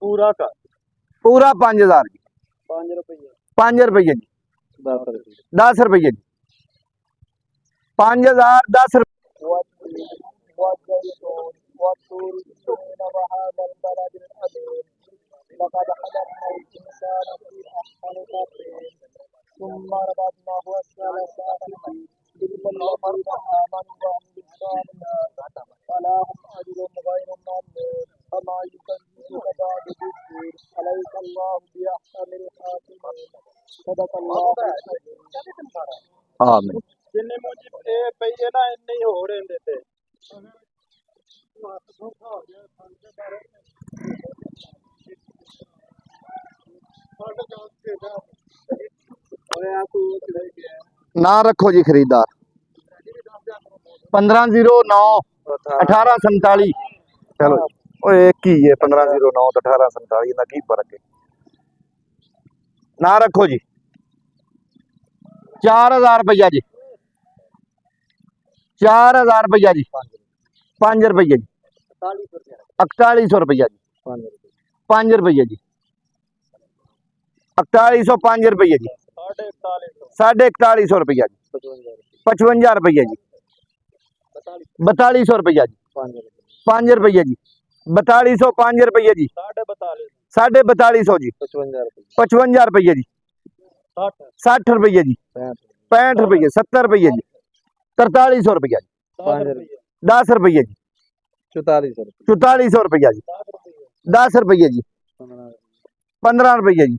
पूरा का पूरा 5000 जी। 5 रुपये 5 रुपये जी। 10 रुपये 10 रुपये जी। 5000 10 रुपये। आमीन। जिन्ने मुझे पैसे ना इन्ने ही हो रहे थे ना रखो जी खरीदार 1509 1847। चलो ओए एक ही है 1509 तो 1847 ना की फर्क है। ना रखो जी 4000 रुपया जी। 4000 रुपया जी। 5 रुपये जी। 4100 रुपया जी। 5 रुपये जी। 4105 रुपये जी। 4150 रुपया जी। 55 रुपये जी। 4200 रुपया जी। 5 रुपये जी। 4205 रुपये जी। 4250 जी। 55 रुपये जी। 60 रुपये जी। 65 रुपये 70 रुपये जी। 4300 रुपया जी। 10 रुपये जी। 4400 रुपया जी। 10 रुपये जी। 15 रुपये जी।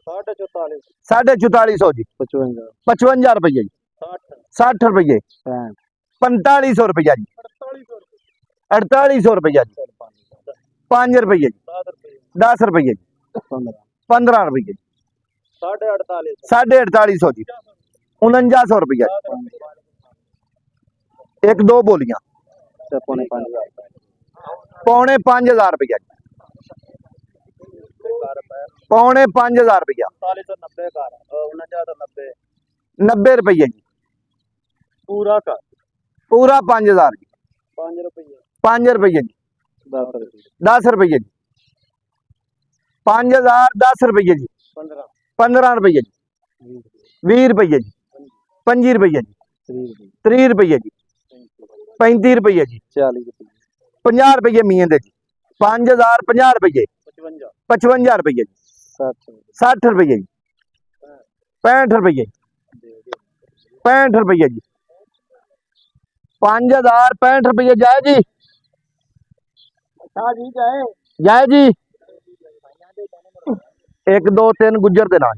4450 जी। 55 रुपये जी। 60 रुपये 4500 रुपया जी। 4800 रुपया जी। 5 रुपये जी। 10 रुपये जी। 15 रुपये जी। 4850 जी। 4900 रुपया जी। एक दो बोलियां पौने 5000 रुपया जी। पौने 5000 रुपया। 90 रुपये जी। पूरा का पूरा 5000 जी। 5 रुपये 5 रुपये जी। 10 रुपये 10 रुपये जी। 5000 10 रुपये जी। 15 रुपये जी। 20 रुपये जी। 25 रुपये जी। 30 रुपये जी। 35 रुपये जी। 50 रुपये मियां दे जी। 5000 50 रुपये 55 रुपये जी। 60 रुपये जी। 65 रुपये 65 रुपये जी। 5000 65 रुपये जाए जी। जाए जी। 1 2 3 गुजर दे नाल